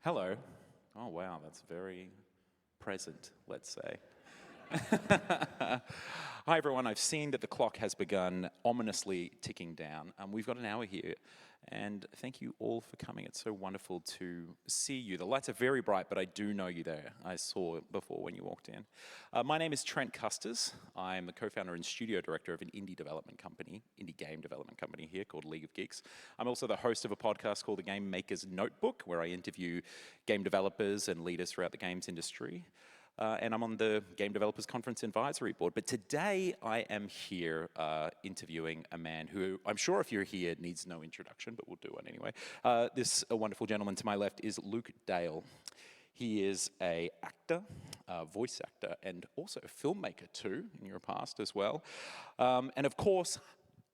Hello. Oh, wow, that's very present, let's say. Hi, everyone. I've seen that the clock has begun ominously ticking down. We've got an hour here, and thank you all for coming. It's so wonderful to see you. The lights are very bright, but I do know you there. I saw it before when you walked in. My name is Trent Custers. I'm the co-founder and studio director of an indie game development company here called League of Geeks. I'm also the host of a podcast called The Game Maker's Notebook, where I interview game developers and leaders throughout the games industry. And I'm on the Game Developers Conference Advisory Board. But today I am here interviewing a man who I'm sure if you're here needs no introduction, but we'll do one anyway. This wonderful gentleman to my left is Luke Dale. He is an actor, voice actor, and also a filmmaker too, in your past as well. And of course,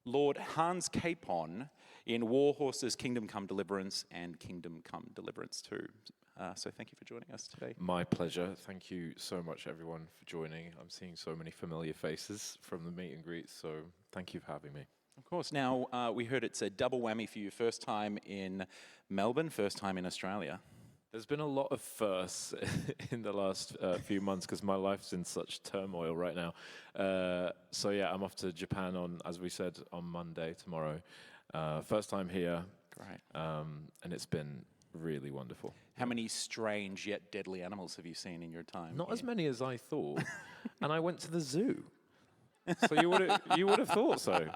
Lord Hans Capon in War Horses, Kingdom Come Deliverance, and Kingdom Come Deliverance 2. So thank you for joining us today. My pleasure. Thank you so much, everyone, for joining. I'm seeing so many familiar faces from the meet and greet, so thank you for having me. Of course. Now, we heard it's a double whammy for you. First time in Melbourne, first time in Australia. There's been a lot of firsts in the last few months because my life's in such turmoil right now. So yeah, I'm off to Japan on, as we said, on Monday, tomorrow. First time here. Great. And it's been really wonderful. How many strange yet deadly animals have you seen in your time? Not as many as I thought. And I went to the zoo. So you would have thought so.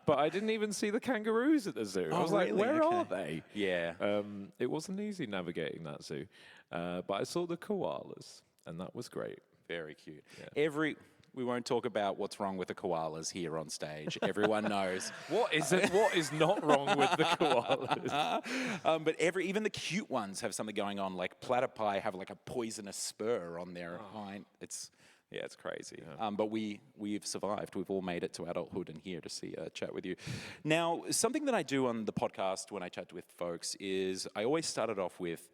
But I didn't even see the kangaroos at the zoo. I was like, where are they? Yeah. It wasn't easy navigating that zoo. But I saw the koalas, and that was great. Very cute. Yeah. We won't talk about what's wrong with the koalas here on stage. Everyone knows. What is not wrong with the koalas? But even the cute ones have something going on. Like platypi have like a poisonous spur on their hind. It's crazy. Yeah. But we've survived. We've all made it to adulthood and here to chat with you. Now, something that I do on the podcast when I chat with folks is I always start it off with,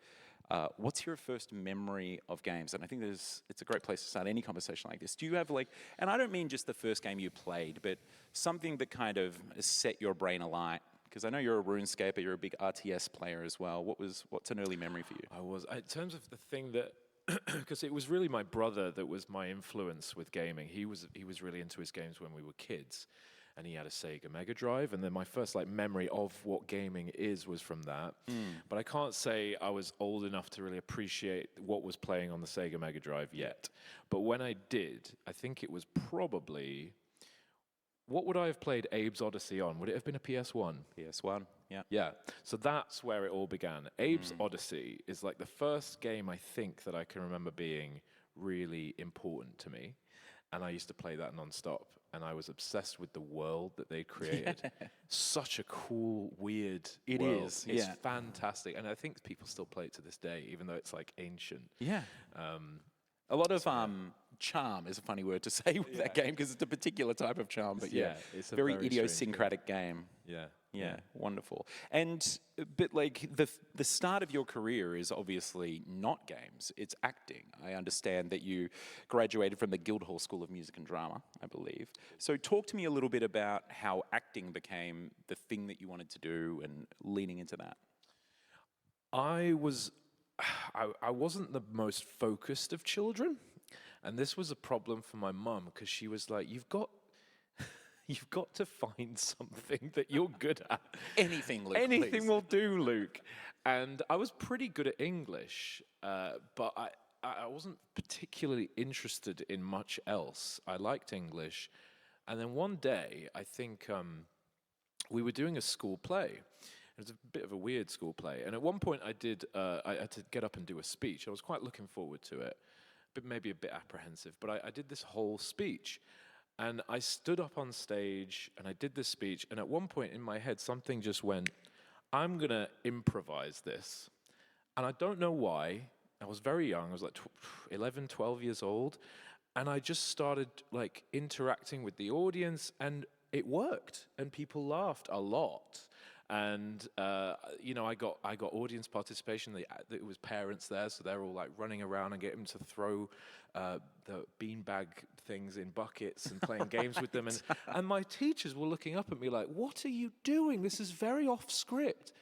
what's your first memory of games? And I think it's a great place to start any conversation like this. Do you have and I don't mean just the first game you played, but something that kind of set your brain alight? Because I know you're a RuneScaper, you're a big RTS player as well. What's an early memory for you? In terms of the thing that, because it was really my brother that was my influence with gaming. He was really into his games when we were kids. And he had a Sega Mega Drive, and then my first memory of what gaming was from that. But I can't say I was old enough to really appreciate what was playing on the Sega Mega Drive yet. But when I did, I think it was probably, what would I have played Abe's Odyssey on? Would it have been a PS1? PS1, yeah. Yeah, so that's where it all began. Abe's Odyssey is like the first game I think that I can remember being really important to me. And I used to play that nonstop. And I was obsessed with the world that they created. Such a cool, weird world. It is, It's fantastic. And I think people still play it to this day, even though it's ancient. Yeah. A lot of charm is a funny word to say with that game because it's a particular type of charm. But it's a very idiosyncratic game. Yeah, wonderful. And but the start of your career is obviously not games, it's acting. I understand that you graduated from the Guildhall School of Music and Drama, I believe. So talk to me a little bit about how acting became the thing that you wanted to do and leaning into that. I wasn't the most focused of children. And this was a problem for my mum because she was like, you've got to find something that you're good at. Anything, Luke, Anything please. will do, Luke. And I was pretty good at English, but I wasn't particularly interested in much else. I liked English. And then one day, I think we were doing a school play. It was a bit of a weird school play. And at one point, I had to get up and do a speech. I was quite looking forward to it, but maybe a bit apprehensive. But I did this whole speech. And I stood up on stage and I did this speech. And at one point in my head, something just went, I'm going to improvise this. And I don't know why. I was very young. I was 11, 12 years old. And I just started interacting with the audience and it worked. And people laughed a lot. And I got audience participation. It was parents there, so they're all running around and getting them to throw the beanbag things in buckets and playing games with them. And my teachers were looking up at me like, "What are you doing? This is very off script."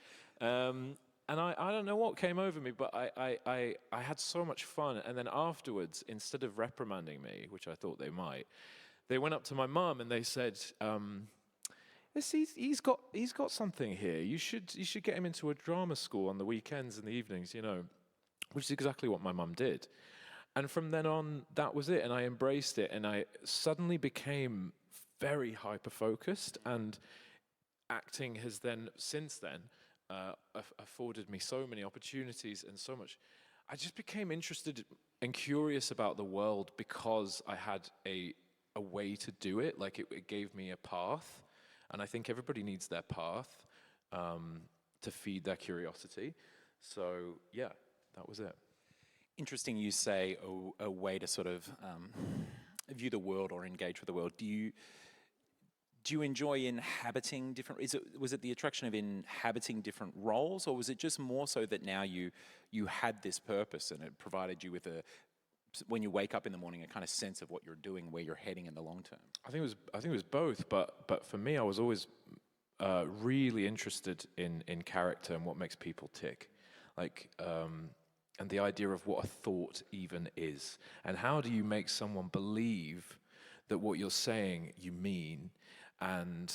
And I don't know what came over me, but I had so much fun. And then afterwards, instead of reprimanding me, which I thought they might, they went up to my mum and they said, he's got something here. You should get him into a drama school on the weekends and the evenings, you know, which is exactly what my mum did. And from then on, that was it, and I embraced it, and I suddenly became very hyper-focused, and acting has then, since then, afforded me so many opportunities and so much. I just became interested and curious about the world because I had a way to do it. Like, it gave me a path, and I think everybody needs their path to feed their curiosity. So, yeah, that was it. Interesting you say a way to sort of view the world or engage with the world. Do you enjoy inhabiting different, was it the attraction of inhabiting different roles, or was it just more so that now you had this purpose and it provided you with when you wake up in the morning, a kind of sense of what you're doing, where you're heading in the long term? I think it was both, but for me, I was always really interested in character and what makes people tick. Like, and the idea of what a thought even is. And how do you make someone believe that what you're saying you mean? And,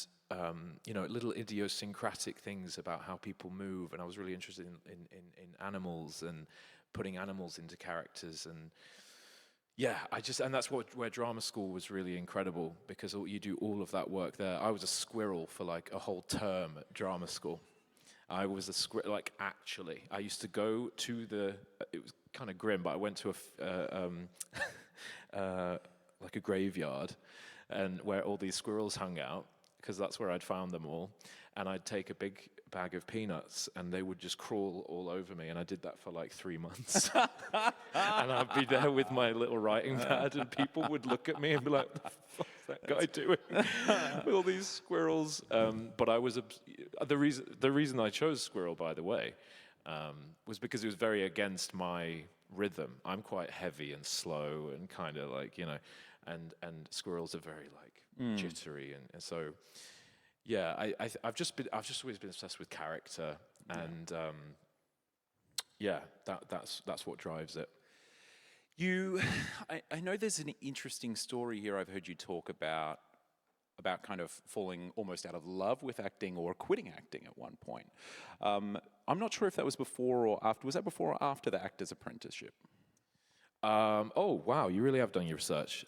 you know, little idiosyncratic things about how people move. And I was really interested in animals and putting animals into characters. And yeah, and that's where drama school was really incredible, because you do all of that work there. I was a squirrel for like a whole term at drama school. I was a squirrel, like, actually. I used to go to it was kind of grim, but I went to like a graveyard, and where all these squirrels hung out, because that's where I'd found them all. And I'd take a big bag of peanuts, and they would just crawl all over me. And I did that for like 3 months. And I'd be there with my little writing pad, and people would look at me and be like, "What the fuck is that guy doing with all these squirrels?" But I was the reason I chose squirrel, by the way, was because it was very against my rhythm. I'm quite heavy and slow and kind of like, you know, and squirrels are very like jittery, and so. Yeah, I've just always been obsessed with character, and yeah, that's what drives it. I know there's an interesting story here. I've heard you talk about kind of falling almost out of love with acting or quitting acting at one point. I'm not sure if that was before or after. Was that before or after the actor's apprenticeship? Oh wow, you really have done your research.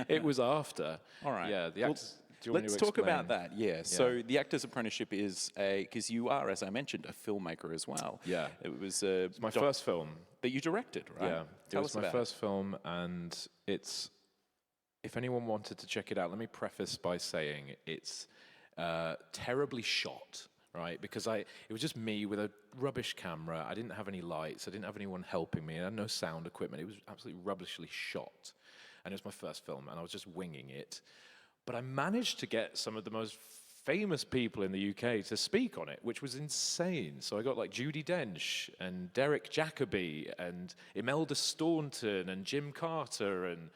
It was after. All right. Yeah, the actors. Let's talk about that, yeah. So the Actor's Apprenticeship is because you are, as I mentioned, a filmmaker as well. Yeah. It was my first film. That you directed, right? Yeah. Tell it us was my about first film, and it's, if anyone wanted to check it out, let me preface by saying it's terribly shot, right? Because it was just me with a rubbish camera. I didn't have any lights. I didn't have anyone helping me. I had no sound equipment. It was absolutely rubbishly shot. And it was my first film, and I was just winging it. But I managed to get some of the most famous people in the UK to speak on it, which was insane. So I got like Judi Dench and Derek Jacobi and Imelda Staunton and Jim Carter and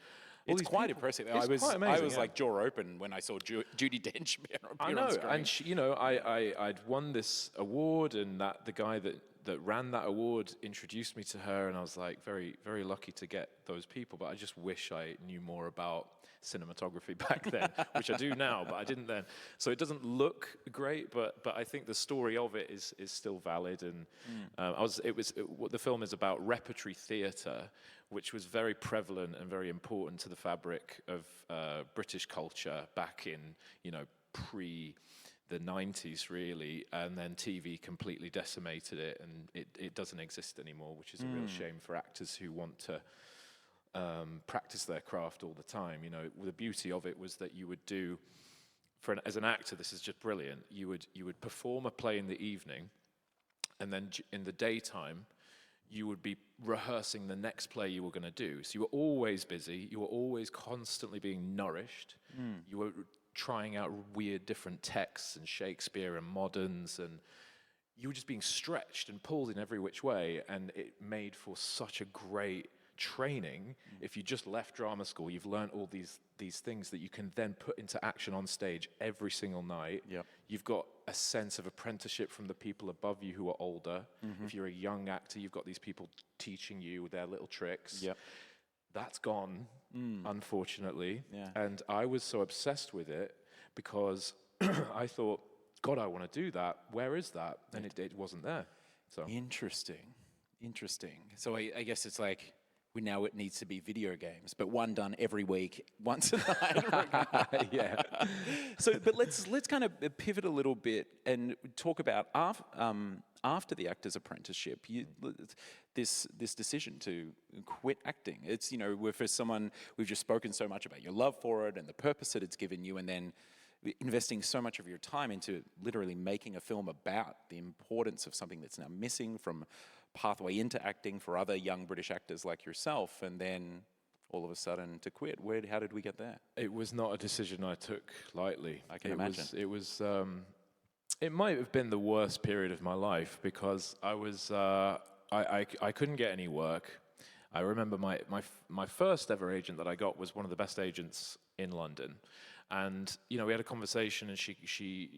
all it's these quite people. impressive. It's quite amazing, I was like jaw open when I saw Judi Dench appear I on know, screen. and she, you know, I'd won this award, and the guy that ran that award introduced me to her, and I was like very, very lucky to get those people. But I just wish I knew more about cinematography back then, which I do now, but I didn't then. So it doesn't look great, but I think the story of it is still valid. And what the film is about repertory theatre, which was very prevalent and very important to the fabric of British culture back in, you know, pre the 90s really, and then TV completely decimated it, and it doesn't exist anymore, which is a real shame for actors who want to practice their craft all the time. You know, the beauty of it was that you would do, as an actor, this is just brilliant. You would perform a play in the evening, and then in the daytime, you would be rehearsing the next play you were going to do. So you were always busy. You were always constantly being nourished. You were trying out weird different texts and Shakespeare and moderns, and you were just being stretched and pulled in every which way, and it made for such a great training. If you just left drama school, you've learned all these things that you can then put into action on stage every single night. Yep. You've got a sense of apprenticeship from the people above you who are older. If you're a young actor, you've got these people teaching you their little tricks. Yep. That's gone, unfortunately. Yeah. And I was so obsessed with it because I thought, God, I want to do that. Where is that? And it wasn't there. So Interesting. So I guess it's like it needs to be video games, but one done every week, once a night. yeah. So, but let's kind of pivot a little bit and talk about after the actor's apprenticeship, this decision to quit acting. It's, for someone, we've just spoken so much about your love for it and the purpose that it's given you, and then investing so much of your time into literally making a film about the importance of something that's now missing from pathway into acting for other young British actors like yourself, and then all of a sudden to quit. How did we get there? It was not a decision I took lightly. I can imagine. It might have been the worst period of my life because I was I couldn't get any work. I remember my first ever agent that I got was one of the best agents in London. And we had a conversation, and she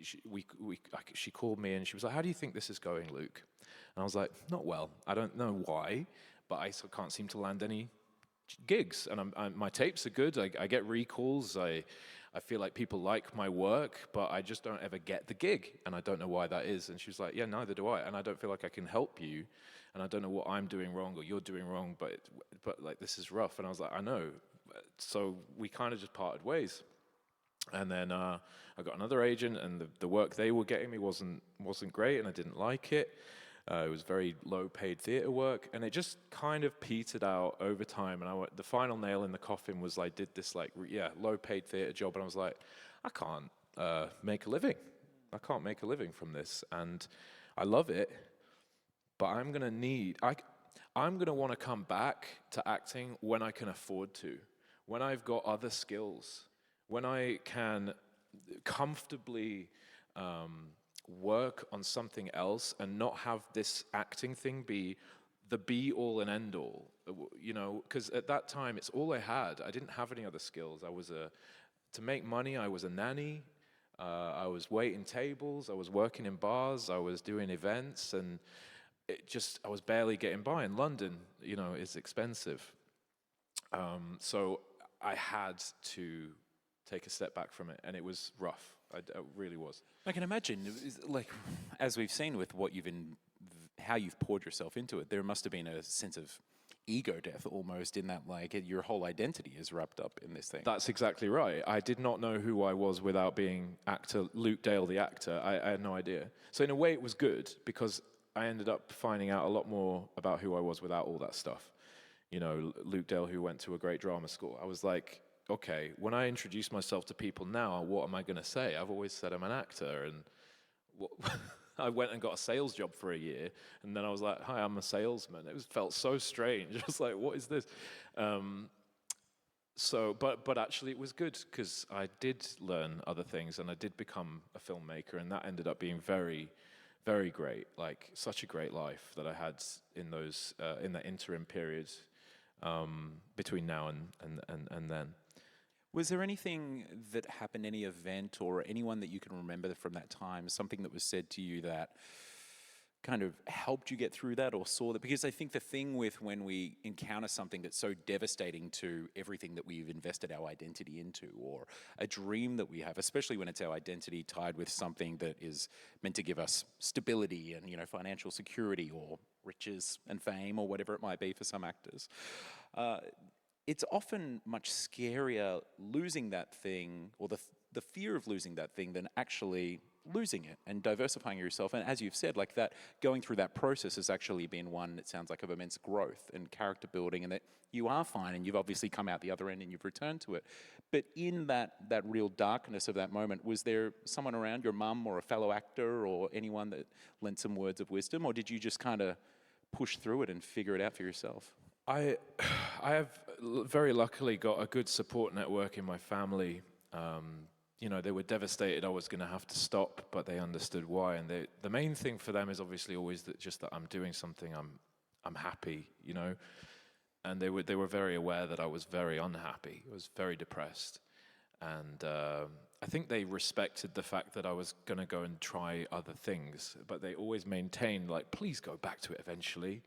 called me, and she was like, "How do you think this is going, Luke?" And I was like, "Not well. I don't know why, but I can't seem to land any gigs. And my tapes are good. I get recalls. I feel like people like my work, but I just don't ever get the gig, and I don't know why that is." And she was like, "Yeah, neither do I. And I don't feel like I can help you, and I don't know what I'm doing wrong or you're doing wrong, but like this is rough." And I was like, "I know." So we kind of just parted ways. And then I got another agent, and the work they were getting me wasn't great, and I didn't like it. It was very low-paid theatre work, and it just kind of petered out over time. And the final nail in the coffin was I did this low-paid theatre job, and I was like, I can't make a living. I can't make a living from this, and I love it, but I'm gonna want to come back to acting when I can afford to, when I've got other skills, when I can comfortably work on something else and not have this acting thing be the be-all and end-all, because at that time, it's all I had. I didn't have any other skills. To make money, I was a nanny. I was waiting tables. I was working in bars. I was doing events, and I was barely getting by. In London, it's expensive. So I had to take a step back from it, and it was rough. It really was. I can imagine, like, as we've seen with how you've poured yourself into it, there must have been a sense of ego death almost in that, like, your whole identity is wrapped up in this thing. That's exactly right. I did not know who I was without being Luke Dale, the actor. I had no idea. So in a way, it was good because I ended up finding out a lot more about who I was without all that stuff. Luke Dale, who went to a great drama school. I was like, okay, when I introduce myself to people now, what am I going to say? I've always said I'm an actor, and I went and got a sales job for a year, and then I was like, hi, I'm a salesman. It felt so strange. I was like, what is this? But actually it was good because I did learn other things, and I did become a filmmaker, and that ended up being very, very great. Like, such a great life that I had in that interim period between now and then. Was there anything that happened, any event or anyone that you can remember from that time, something that was said to you that kind of helped you get through that or saw that? Because I think the thing with when we encounter something that's so devastating to everything that we've invested our identity into, or a dream that we have, especially when it's our identity tied with something that is meant to give us stability and, financial security or riches and fame or whatever it might be for some actors, it's often much scarier losing that thing, or the fear of losing that thing, than actually losing it and diversifying yourself. And as you've said, like, that, going through that process has actually been one, it sounds like, of immense growth and character building, and that you are fine, and you've obviously come out the other end and you've returned to it. But in that real darkness of that moment, was there someone around, your mum or a fellow actor or anyone that lent some words of wisdom, or did you just kind of push through it and figure it out for yourself? I have very luckily got a good support network in my family. They were devastated I was going to have to stop, but they understood why. And the main thing for them is obviously always that I'm doing something I'm happy, and they were very aware that I was very unhappy. I was very depressed, and I think they respected the fact that I was going to go and try other things, but they always maintained, like, please go back to it eventually.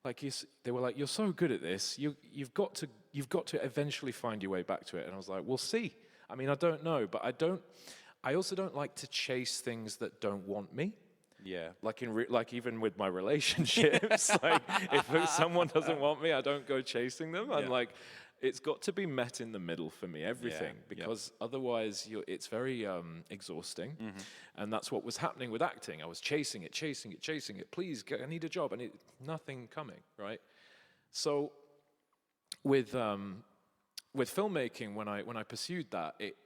Like, they were like, you're so good at this, you've got to eventually find your way back to it. And I was like, we'll see. I mean, I don't know, but I also don't like to chase things that don't want me. Yeah. Like like even with my relationships, like if someone doesn't want me, I don't go chasing them. I'm like, it's got to be met in the middle for me, everything, because otherwise it's very exhausting. And that's what was happening with acting. I was chasing it. Please, I need a job. Nothing coming, right? So with filmmaking, when I pursued that, it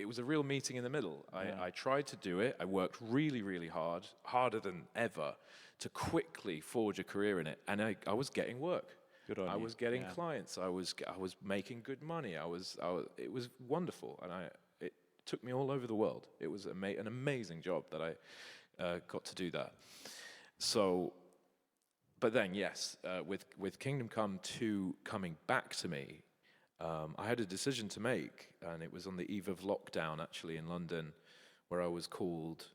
was a real meeting in the middle. I tried to do it. I worked really, really hard, harder than ever, to quickly forge a career in it. And I was getting work. Good on you. I was getting clients. I was making good money. It was wonderful, and it took me all over the world. It was an amazing job that I got to do that. So, but then yes, with Kingdom Come 2 coming back to me, I had a decision to make, and it was on the eve of lockdown, actually, in London, where I was called.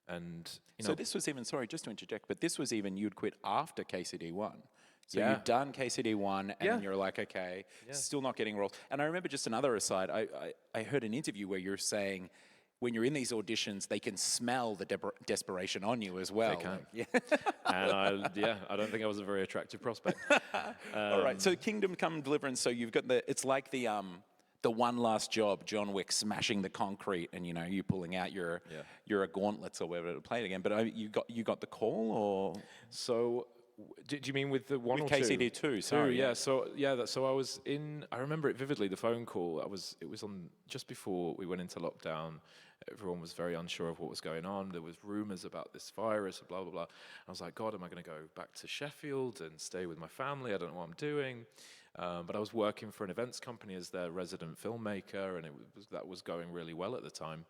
And so this was even, sorry, just to interject, but this was even you'd quit after KCD1. So Yeah. you'd done KCD1, and you're like, okay, still not getting roles. And I remember just another aside, I heard an interview where you're saying when you're in these auditions, they can smell the desperation on you as well. They can. Like, And I don't think I was a very attractive prospect. All right, so Kingdom Come Deliverance, so you've got it's like the one last job, John Wick smashing the concrete, and you pulling out your gauntlets or whatever to play it again. But you got the call, or So, do you mean with the one with or KCD2? two? Sorry, Yeah. So I was in. I remember it vividly. The phone call. It was on just before we went into lockdown. Everyone was very unsure of what was going on. There was rumors about this virus, blah blah blah. I was like, God, am I going to go back to Sheffield and stay with my family? I don't know what I'm doing. But I was working for an events company as their resident filmmaker, and that was going really well at the time.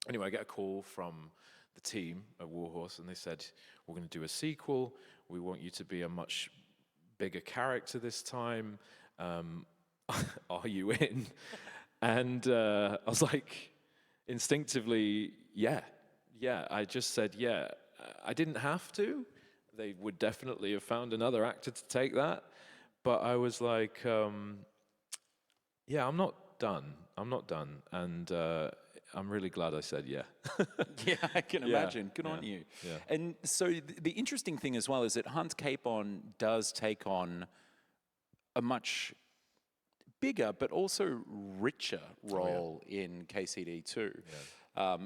Anyway, I get a call from the team at Warhorse, and they said, we're going to do a sequel. We want you to be a much bigger character this time. Are you in? And I was like, instinctively, yeah. I just said, yeah. I didn't have to. They would definitely have found another actor to take that. But I was like, yeah, I'm not done. And I'm really glad I said yeah. Yeah, I can imagine. Good on you. Yeah. And so the interesting thing as well is that Hans Capon does take on a much bigger but also richer role in KCD2.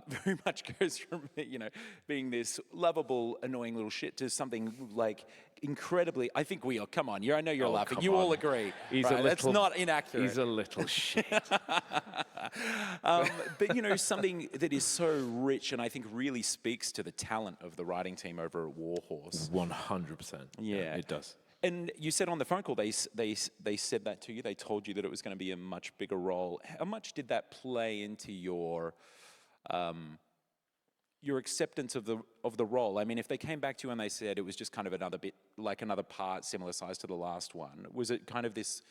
Very much goes from being this lovable, annoying little shit to something like incredibly. I think we are. Come on, I know you're laughing. You all agree. That's not inaccurate. He's a little shit. But something that is so rich, and I think really speaks to the talent of the writing team over at Warhorse. 100%. Yeah, it does. And you said on the phone call they said that to you. They told you that it was going to be a much bigger role. How much did that play into your acceptance of the role? I mean, if they came back to you and they said it was just kind of another bit, like another part, similar size to the last one, was it kind of this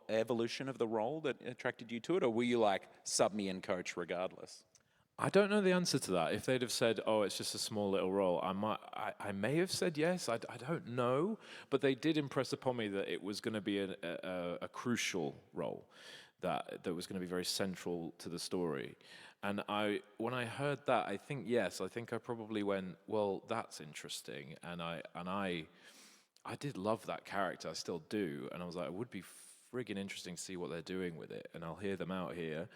evolution of the role that attracted you to it, or were you like, sub me and coach regardless? I don't know the answer to that. If they'd have said, "Oh, it's just a small little role," I may have said yes. I don't know, but they did impress upon me that it was going to be a crucial role, that was going to be very central to the story. And when I heard that, I think yes. I think I probably went, "Well, that's interesting." And I did love that character. I still do. And I was like, it would be friggin' interesting to see what they're doing with it. And I'll hear them out here.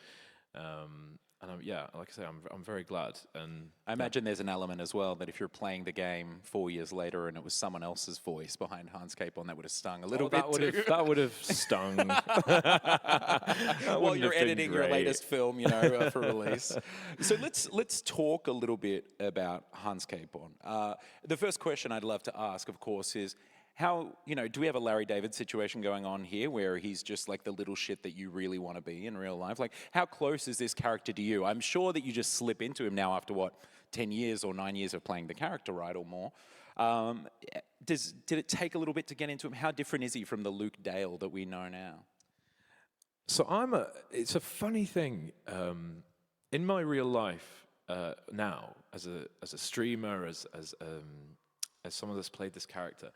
Like I say, I'm very glad. And I imagine there's an element as well that if you're playing the game 4 years later and it was someone else's voice behind Hans Capon, that would have stung a little bit too. That would have stung. While you're editing your latest film, for release. So let's talk a little bit about Hans Capon. The first question I'd love to ask, of course, is how, do we have a Larry David situation going on here where he's just like the little shit that you really want to be in real life? Like, how close is this character to you? I'm sure that you just slip into him now after 10 years or 9 years of playing the character, right, or more. Did it take a little bit to get into him? How different is he from the Luke Dale that we know now? So it's a funny thing. In my real life now, as a streamer, as someone that's played this character,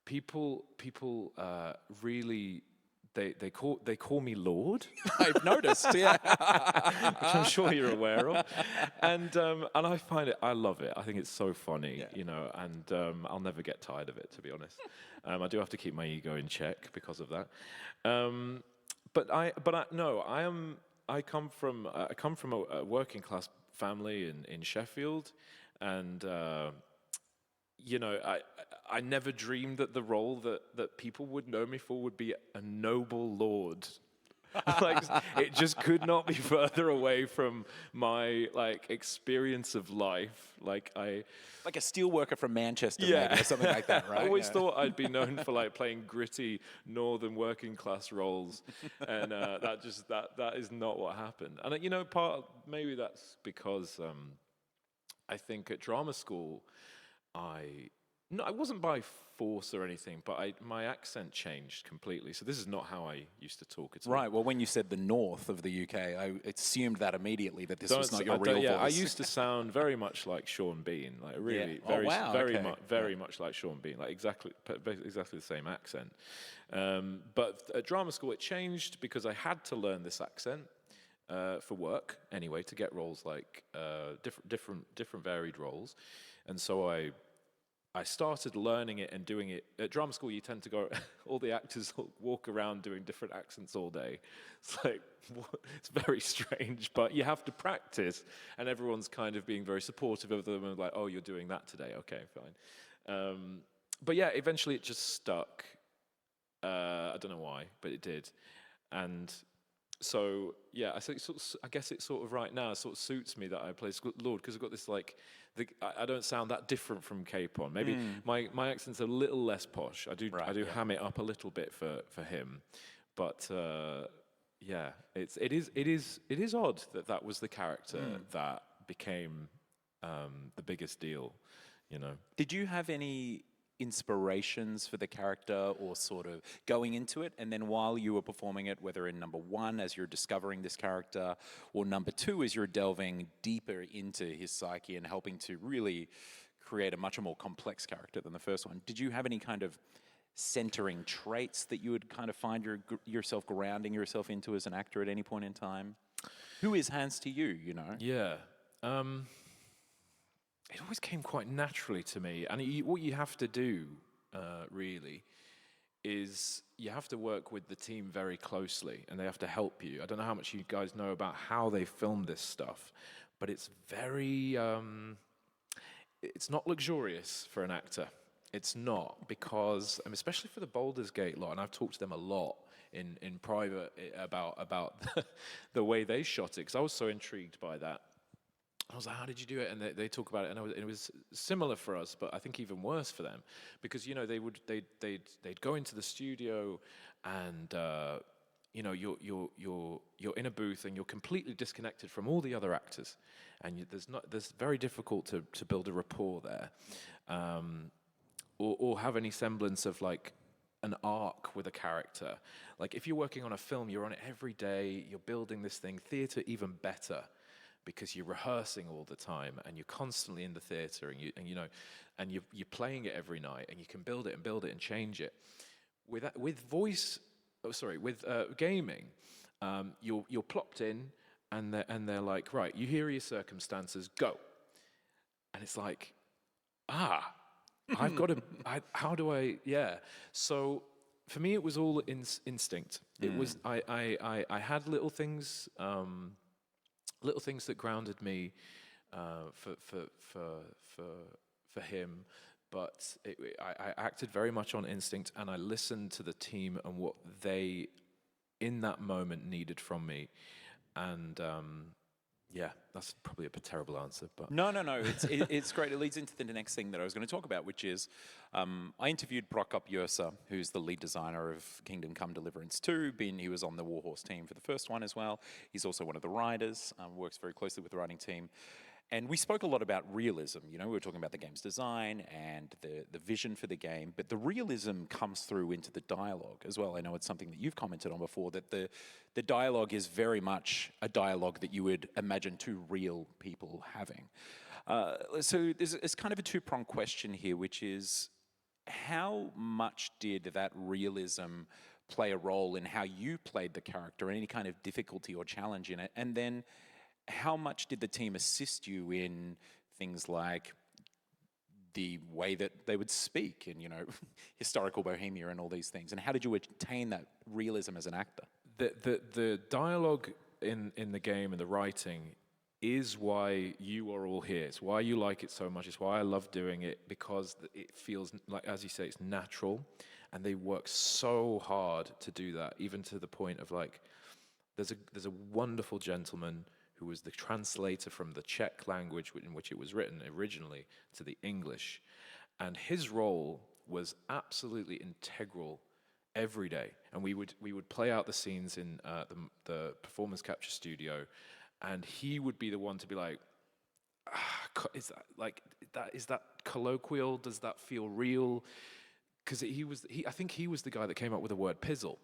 people really they call me Lord, I've noticed, yeah. which I'm sure you're aware of, and I find I love it. I think it's so funny, and I'll never get tired of it, to be honest. I do have to keep my ego in check because of that. I come from a working class family in Sheffield, and I never dreamed that the role that people would know me for would be a noble lord. Like, it just could not be further away from my experience of life. Like a steel worker from Manchester, maybe, or something like that, right? I always thought I'd be known for playing gritty northern working class roles, and that is not what happened. And maybe that's because I think at drama school I wasn't by force or anything, but my accent changed completely. So this is not how I used to talk at all. Right. Well, when you said the north of the UK, I assumed that immediately that this was not your real voice. I used to sound very much like Sean Bean, very much like Sean Bean, like exactly the same accent. But at drama school, it changed because I had to learn this accent for work anyway, to get roles like different varied roles, and so I started learning it and doing it. At drama school, you tend to go, all the actors walk around doing different accents all day. It's it's very strange, but you have to practice, and everyone's kind of being very supportive of them and like, oh, you're doing that today, okay, fine. But yeah, eventually it just stuck. I don't know why, but it did. And so yeah, I guess it sort of right now sort of suits me that I play Lord, because I've got this I don't sound that different from Capon. Maybe my accent's a little less posh. I do ham it up a little bit for him, but yeah, it is odd that was the character that became the biggest deal. Did you have any inspirations for the character, or sort of going into it, and then while you were performing it, whether in number one as you're discovering this character, or number two as you're delving deeper into his psyche and helping to really create a much more complex character than the first one, did you have any kind of centering traits that you would kind of find yourself grounding yourself into as an actor at any point in time? Who is Hans to you, Yeah. It always came quite naturally to me. And what you have to do, really, is you have to work with the team very closely, and they have to help you. I don't know how much you guys know about how they film this stuff, but it's very... it's not luxurious for an actor. It's not, because, especially for the Baldur's Gate lot, and I've talked to them a lot in private about the way they shot it, because I was so intrigued by that. I was like, how did you do it? And they talk about it, and it was similar for us, but I think even worse for them, because they'd go into the studio, and you're in a booth, and you're completely disconnected from all the other actors, and there's very difficult to build a rapport there, or have any semblance of an arc with a character. Like if you're working on a film, you're on it every day, you're building this thing. Theatre even better, because you're rehearsing all the time, and you're constantly in the theatre, and you're playing it every night, and you can build it and change it. With gaming, you're plopped in, and they're like, right, you hear your circumstances, go, and it's like, I've got to. How do I? Yeah. So for me, it was all instinct. It was I had little things. Little things that grounded me for him, but I acted very much on instinct, and I listened to the team and what they, in that moment, needed from me, and yeah, that's probably a terrible answer, but no, it's great. It leads into the next thing that I was going to talk about, which is I interviewed Prokop Yursa, who's the lead designer of Kingdom Come Deliverance 2. He was on the Warhorse team for the first one as well. He's also one of the writers, works very closely with the writing team. And we spoke a lot about realism. You know, we were talking about the game's design and the vision for the game, but the realism comes through into the dialogue as well. I know it's something that you've commented on before, that the dialogue is very much a dialogue that you would imagine two real people having. So it's kind of a two-pronged question here, which is, how much did that realism play a role in how you played the character, and any kind of difficulty or challenge in it? And then how much did the team assist you in things like the way that they would speak and, you know, historical Bohemia and all these things? And how did you attain that realism as an actor? The dialogue in the game and the writing is why you are all here. It's why you like it so much. It's why I love doing it, because it feels like, as you say, it's natural, and they work so hard to do that, even to the point of, like, there's a wonderful gentleman who was the translator from the Czech language in which it was written originally to the English. And his role was absolutely integral every day. And we would play out the scenes in the performance capture studio, and he would be the one to be like, is that colloquial? Does that feel real? Because I think he was the guy that came up with the word pizzle.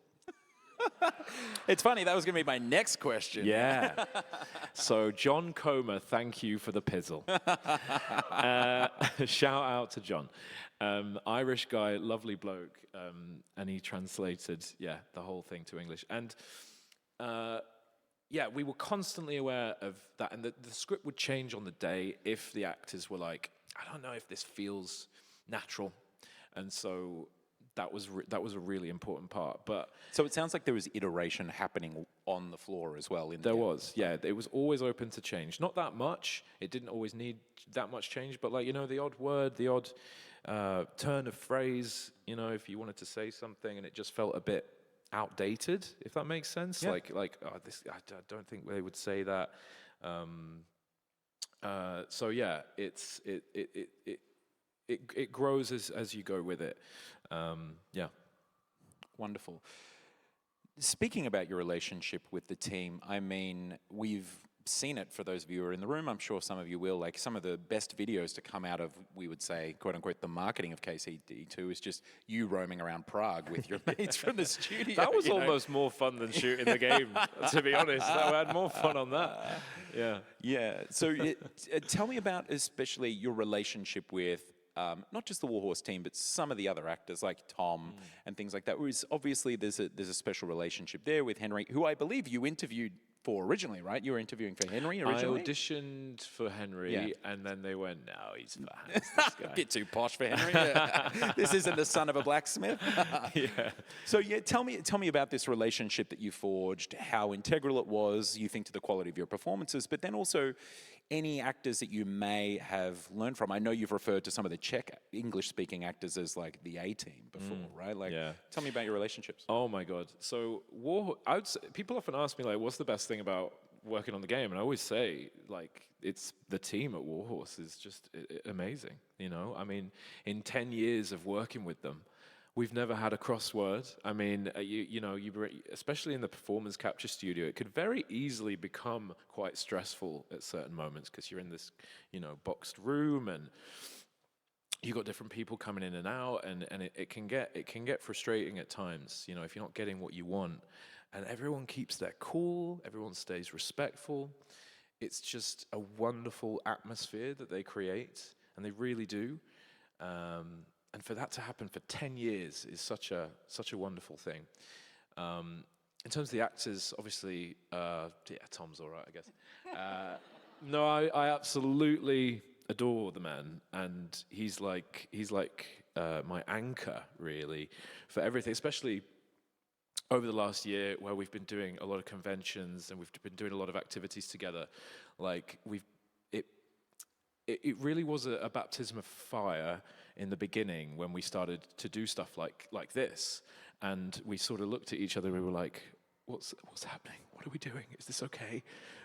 It's funny, that was going to be my next question. Yeah. So John Comer, thank you for the pizzle. Shout out to John. Irish guy, lovely bloke, and he translated, the whole thing to English. And we were constantly aware of that, and the script would change on the day if the actors were like, I don't know if this feels natural. And so that was a really important part. But so it sounds like there was iteration happening on the floor as well. There was, yeah. It was always open to change. Not that much. It didn't always need that much change. But, like, you know, the odd word, the odd turn of phrase, you know, if you wanted to say something and it just felt a bit outdated, if that makes sense. Yeah. I don't think they would say that. So yeah, it grows as you go with it. Yeah. Wonderful. Speaking about your relationship with the team, I mean, we've seen it for those of you who are in the room. I'm sure some of you will. Like, some of the best videos to come out of, we would say, quote unquote, the marketing of KCD2 is just you roaming around Prague with your mates from the studio. That was almost more fun than shooting the game, to be honest. I had more fun on that. Yeah. Yeah. So tell me about especially your relationship with not just the Warhorse team, but some of the other actors like Tom and things like that. Whereas obviously there's a special relationship there with Henry, who I believe you interviewed for originally, right? You were interviewing for Henry originally? I auditioned for Henry, and then they went, no, he's fine. This guy. A bit too posh for Henry. This isn't the son of a blacksmith. Yeah. So tell me about this relationship that you forged, how integral it was, you think, to the quality of your performances, but then also any actors that you may have learned from. I know you've referred to some of the Czech English-speaking actors as like the A-team before, right? Like, tell me about your relationships. Oh my God. So people often ask me, like, what's the best thing about working on the game? And I always say, like, it's the team at Warhorse is just amazing. You know, I mean, in 10 years of working with them, we've never had a crossword. I mean, especially in the performance capture studio, it could very easily become quite stressful at certain moments because you're in this, boxed room and you got different people coming in and out, and it can get frustrating at times, if you're not getting what you want. And everyone keeps their cool, everyone stays respectful. It's just a wonderful atmosphere that they create, and they really do. And for that to happen for 10 years is such a wonderful thing. In terms of the actors, obviously, Tom's all right, I guess. No, I absolutely adore the man, and he's like my anchor, really, for everything, especially over the last year where we've been doing a lot of conventions and we've been doing a lot of activities together. Like, it really was a baptism of fire in the beginning when we started to do stuff like this, and we sort of looked at each other and we were like, what's happening? What are we doing? Is this okay?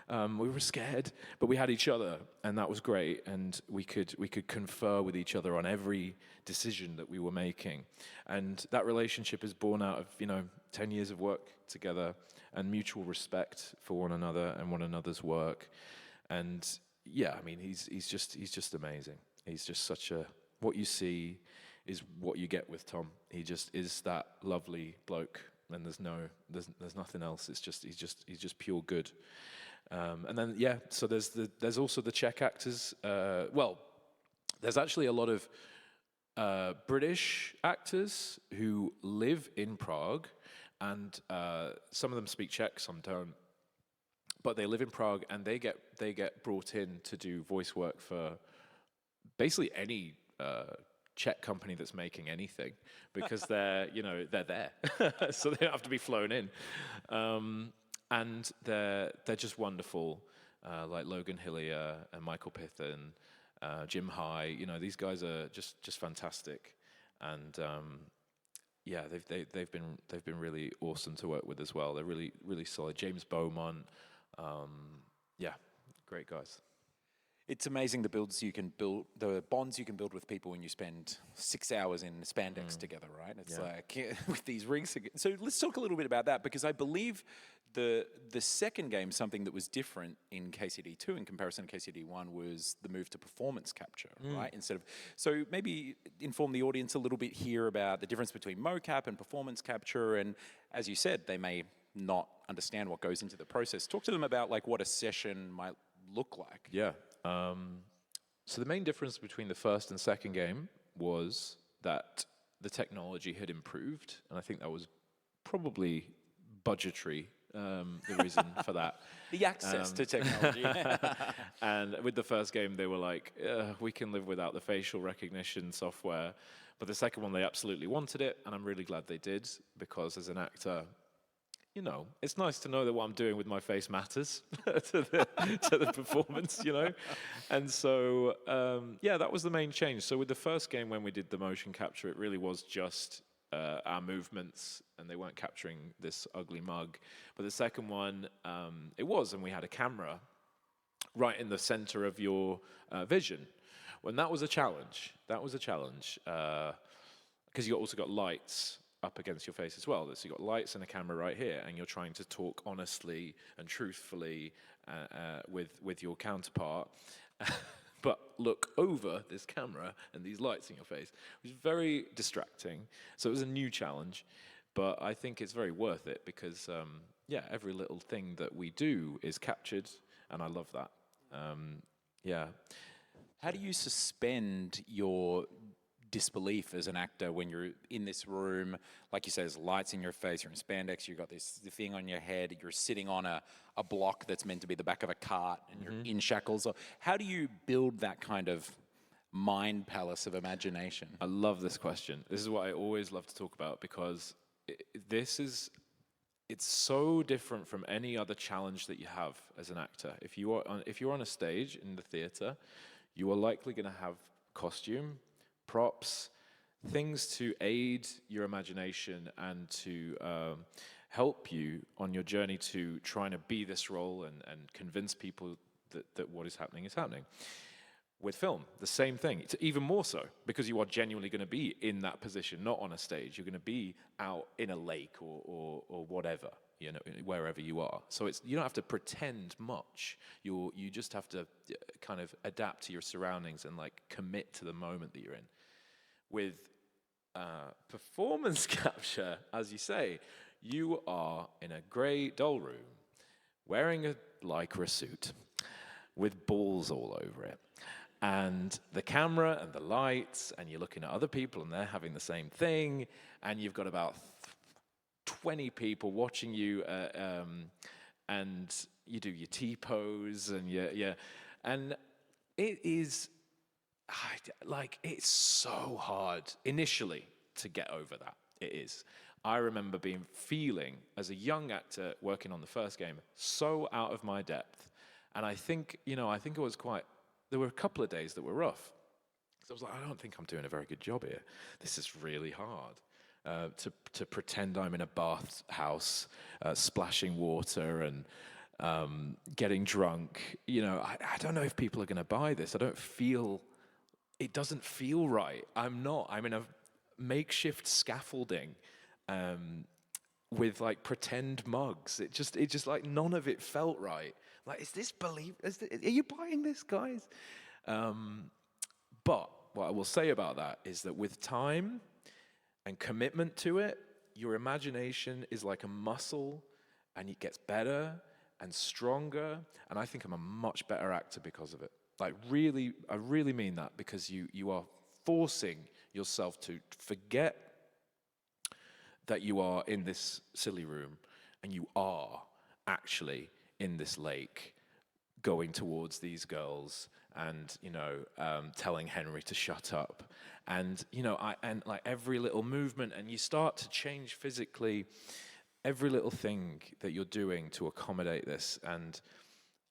We were scared, but we had each other, and that was great, and we could confer with each other on every decision that we were making. And that relationship is born out of 10 years of work together and mutual respect for one another and one another's work. And yeah, I mean, he's just amazing. He's just such a, what you see is what you get with Tom. He just is that lovely bloke, and there's nothing else. It's just he's just pure good. And then yeah, so there's also the Czech actors. Well, there's actually a lot of British actors who live in Prague, and some of them speak Czech, some don't. But they live in Prague, and they get brought in to do voice work for basically any Czech company that's making anything, because they're there, so they don't have to be flown in, and they're just wonderful, like Logan Hillier and Michael Pithen, Jim High. These guys are just fantastic, and yeah, they've been really awesome to work with as well. They're really solid. James Beaumont. Yeah, great guys. It's amazing the bonds you can build with people when you spend 6 hours in spandex together, right? It's like with these rigs. So let's talk a little bit about that, because I believe the second game, something that was different in KCD2 in comparison to KCD1, was the move to performance capture, right? So maybe inform the audience a little bit here about the difference between mocap and performance capture, and as you said, they may not understand what goes into the process. Talk to them about like what a session might look like. Yeah. So the main difference between the first and second game was that the technology had improved, and I think that was probably budgetary, the reason for that. The access to technology. And with the first game, they were like, we can live without the facial recognition software. But the second one, they absolutely wanted it, and I'm really glad they did, because as an actor, it's nice to know that what I'm doing with my face matters to the performance, And so, yeah, that was the main change. So with the first game, when we did the motion capture, it really was just our movements, and they weren't capturing this ugly mug. But the second one, it was, and we had a camera right in the center of your vision. When that was a challenge. Because you also got lights up against your face as well. So you've got lights and a camera right here, and you're trying to talk honestly and truthfully with your counterpart, but look over this camera and these lights in your face, which is very distracting. So it was a new challenge, but I think it's very worth it, because every little thing that we do is captured, and I love that. Yeah. How do you suspend your disbelief as an actor when you're in this room? Like you said, there's lights in your face, you're in spandex, you've got this thing on your head, you're sitting on a block that's meant to be the back of a cart, and you're in shackles. So how do you build that kind of mind palace of imagination? I love this question. This is what I always love to talk about, because it's so different from any other challenge that you have as an actor. If you're on a stage in the theater, you are likely going to have costume, props, things to aid your imagination and to help you on your journey to trying to be this role and convince people that what is happening is happening. With film, the same thing. It's even more so, because you are genuinely going to be in that position, not on a stage. You're going to be out in a lake or whatever, wherever you are. So you don't have to pretend much. You just have to kind of adapt to your surroundings and like commit to the moment that you're in. With performance capture, as you say, you are in a grey doll room, wearing a Lycra suit with balls all over it. And the camera and the lights, and you're looking at other people and they're having the same thing, and you've got about 20 people watching you, and you do your T-pose, and and it is, it's so hard initially to get over that. It is. I remember feeling, as a young actor working on the first game, so out of my depth. And I think it was there were a couple of days that were rough. So I was like, I don't think I'm doing a very good job here. This is really hard. To pretend I'm in a bath house, splashing water and getting drunk. I don't know if people are going to buy this. It doesn't feel right. I'm in a makeshift scaffolding with like pretend mugs. It just like none of it felt right. Like, is this are you buying this, guys? But what I will say about that is that with time and commitment to it, your imagination is like a muscle, and it gets better and stronger. And I think I'm a much better actor because of it. Like, really, I really mean that, because you are forcing yourself to forget that you are in this silly room, and you are actually in this lake going towards these girls, and telling Henry to shut up, and and like every little movement, and you start to change physically every little thing that you're doing to accommodate this, and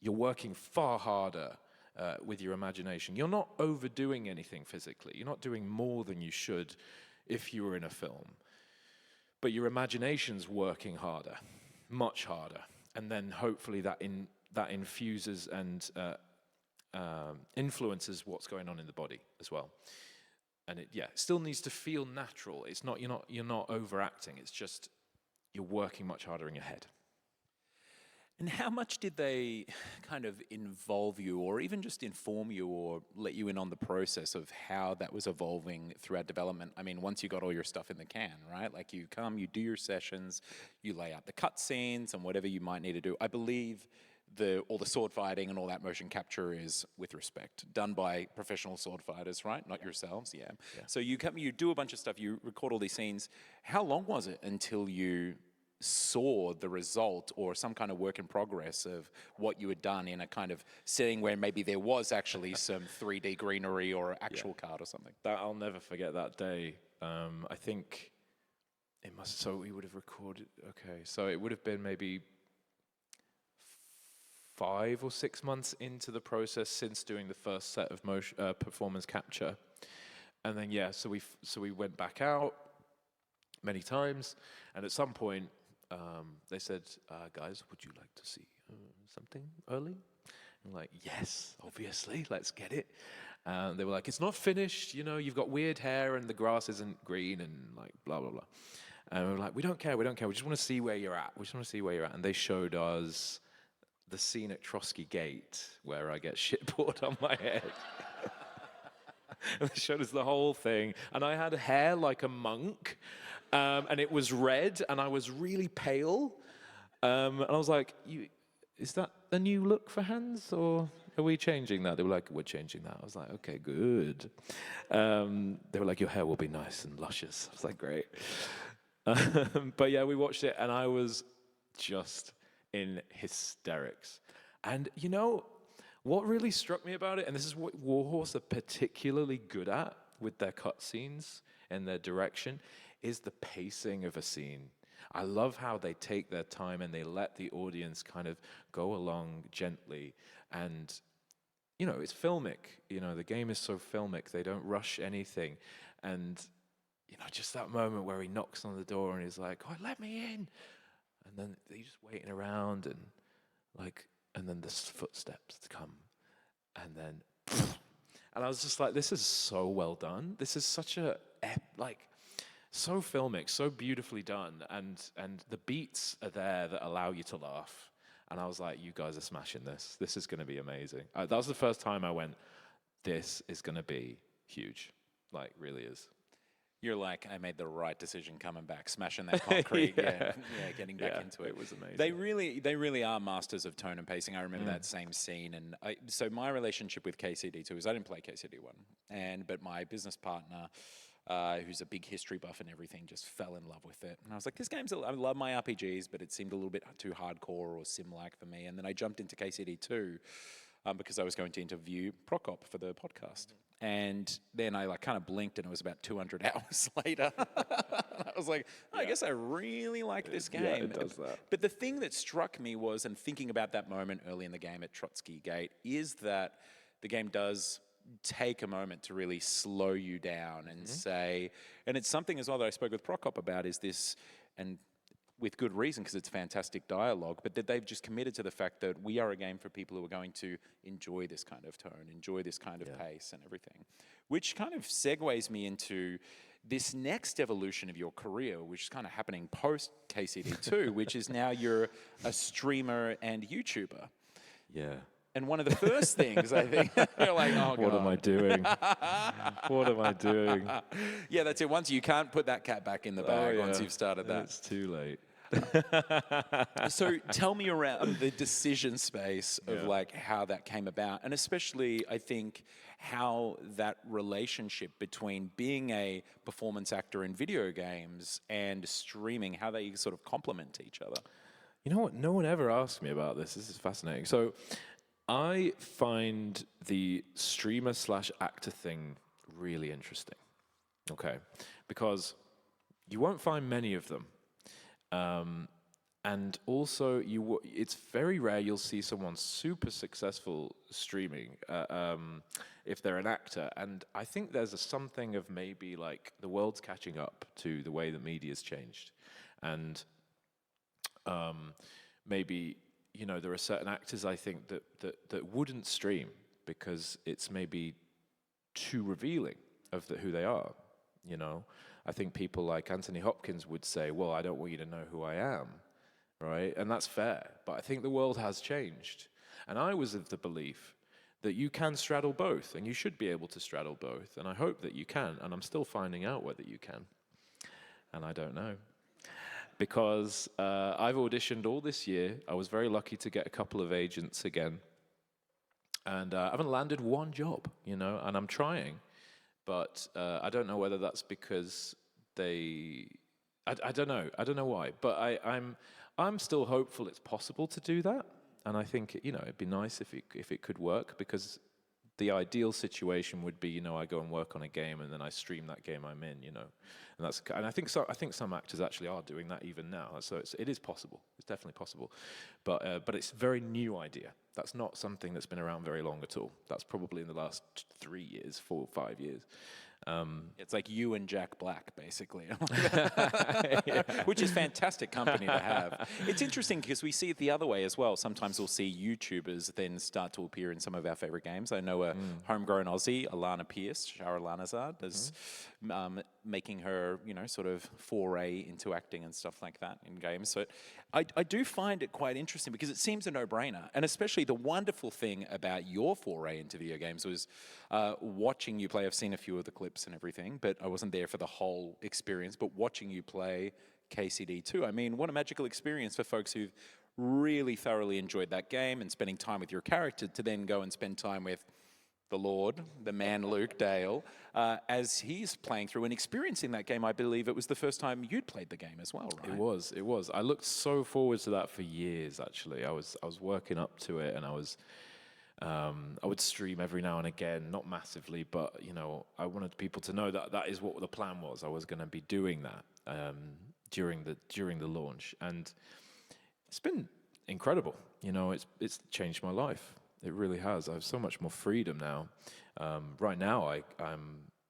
you're working far harder with your imagination. You're not overdoing anything physically. You're not doing more than you should if you were in a film, but your imagination's working harder, much harder, and then hopefully that infuses and influences what's going on in the body as well. And it still needs to feel natural. It's not you're not overacting. It's just you're working much harder in your head. And how much did they kind of involve you, or even just inform you, or let you in on the process of how that was evolving throughout development? I mean, once you got all your stuff in the can, right? Like, you come, you do your sessions, you lay out the cut scenes and whatever you might need to do. I believe all the sword fighting and all that motion capture is, with respect, done by professional sword fighters, right? Not yourselves, yeah. So you come, you do a bunch of stuff, you record all these scenes. How long was it until you saw the result, or some kind of work in progress of what you had done in a kind of setting where maybe there was actually some 3D greenery or actual card or something? I'll never forget that day. I think it must. So we would have recorded. Okay, so it would have been maybe 5 or 6 months into the process since doing the first set of performance capture, and then so we went back out many times, and at some point they said, guys, would you like to see something early? I'm like, yes, obviously, let's get it. They were like, it's not finished, you've got weird hair and the grass isn't green and like blah, blah, blah. And we were like, we don't care, we just want to see where you're at. And they showed us the scene at Trotsky Gate where I get shit poured on my head. And they showed us the whole thing. And I had hair like a monk, and it was red, and I was really pale. And I was like, is that the new look for Hans, or are we changing that? They were like, we're changing that. I was like, okay, good. They were like, your hair will be nice and luscious. I was like, great. But yeah, we watched it, and I was just in hysterics. And what really struck me about it, and this is what Warhorse are particularly good at with their cutscenes and their direction, is the pacing of a scene. I love how they take their time and they let the audience kind of go along gently. And, it's filmic. The game is so filmic. They don't rush anything. And, just that moment where he knocks on the door and he's like, oh, let me in. And then he's just waiting around, and then the footsteps come, and then, and I was just like, this is so well done. This is such so filmic, so beautifully done, and the beats are there that allow you to laugh. And I was like, you guys are smashing this. This is going to be amazing. That was the first time I went, this is going to be huge. Like, really is. You're like, I made the right decision coming back, smashing that concrete, getting back into it. It was amazing. They really are masters of tone and pacing. I remember that same scene, and so my relationship with KCD2 is I didn't play KCD1, but my business partner, who's a big history buff and everything, just fell in love with it. And I was like, this game's, I love my RPGs, but it seemed a little bit too hardcore or sim-like for me. And then I jumped into KCD2 because I was going to interview Prokop for the podcast. And then I kind of blinked, and it was about 200 hours later. I was like, I guess I really like this game. Yeah, it does that. But the thing that struck me was, and thinking about that moment early in the game at Trotsky Gate, is that the game does take a moment to really slow you down and say, and it's something as well that I spoke with Prokop about, is this, and with good reason, because it's fantastic dialogue, but that they've just committed to the fact that we are a game for people who are going to enjoy this kind of tone, enjoy this kind of pace and everything. Which kind of segues me into this next evolution of your career, which is kind of happening post KCD2, which is now you're a streamer and YouTuber. Yeah. And one of the first things I think you're like, oh god, What am I doing? What am I doing? Yeah, that's it. Once you can't put that cat back in the bag once you've started that. It's too late. So tell me around the decision space of Yeah. like how that came about, and especially I think how that relationship between being a performance actor in video games and streaming, how they sort of complement each other. You know what? No one ever asked me about this. This is fascinating. So I find the streamer slash actor thing really interesting. Okay. Because you won't find many of them. And also, it's very rare you'll see someone super successful streaming if they're an actor. And I think there's something of maybe like the world's catching up to the way that media's changed. And maybe, you know, there are certain actors I think that wouldn't stream because it's maybe too revealing of who they are, you know. I think people like Anthony Hopkins would say, well, I don't want you to know who I am, right? And that's fair, but I think the world has changed. And I was of the belief that you can straddle both, and you should be able to straddle both, and I hope that you can, and I'm still finding out whether you can, and I don't know. Because I've auditioned all this year. I was very lucky to get a couple of agents again, and I haven't landed one job, you know, and I'm trying. But I don't know whether that's because I don't know. I don't know why. But I'm still hopeful it's possible to do that. And I think, you know, it'd be nice if it could work, because the ideal situation would be, you know, I go and work on a game and then I stream that game I'm in, you know. And I think some actors actually are doing that even now. So it is possible. It's definitely possible. But it's a very new idea. That's not something that's been around very long at all. That's probably in the last 3 years, 4 or 5 years. It's like you and Jack Black, basically, which is fantastic company to have. It's interesting because we see it the other way as well. Sometimes we'll see YouTubers then start to appear in some of our favorite games. I know a homegrown Aussie, Alana Pierce, Shara Lanazard, is making her, you know, sort of foray into acting and stuff like that in games. So I do find it quite interesting because it seems a no-brainer. And especially the wonderful thing about your foray into video games was watching you play. I've seen a few of the clips and everything, but I wasn't there for the whole experience. But watching you play KCD2, I mean, what a magical experience for folks who've really thoroughly enjoyed that game and spending time with your character to then go and spend time with the Lord, the man Luke Dale, as he's playing through and experiencing that game. I believe it was the first time you'd played the game as well, right? It was. I looked so forward to that for years, actually. I was working up to it, and I would stream every now and again, not massively, but, you know, I wanted people to know that is what the plan was. I was going to be doing that during the launch, and it's been incredible. You know, it's changed my life. It really has. I have so much more freedom now. Right now,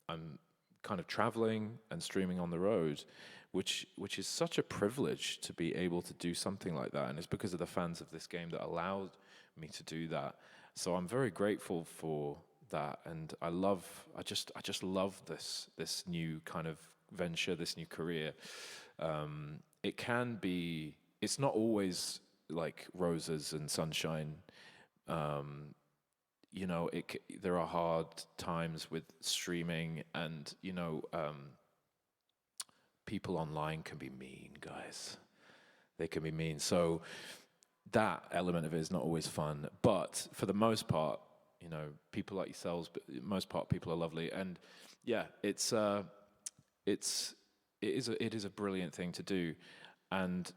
I'm kind of traveling and streaming on the road, which is such a privilege to be able to do something like that. And it's because of the fans of this game that allowed me to do that. So I'm very grateful for that, and I just love this new kind of venture, this new career. It's not always like roses and sunshine. You know, there are hard times with streaming, and, you know, people online can be mean, guys. They can be mean. So that element of it is not always fun, but for the most part, you know, people like yourselves, but most part people are lovely, and yeah, it is a brilliant thing to do, and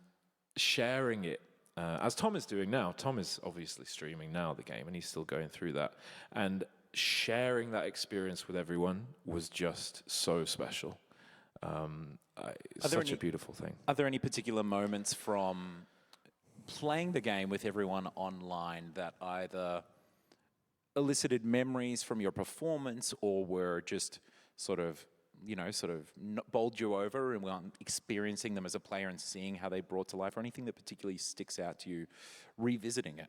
sharing it. As Tom is doing now. Tom is obviously streaming now the game, and he's still going through that. And sharing that experience with everyone was just so special. It's such a beautiful thing. Are there any particular moments from playing the game with everyone online that either elicited memories from your performance or were just sort of bowled you over and were experiencing them as a player and seeing how they brought to life, or anything that particularly sticks out to you revisiting it?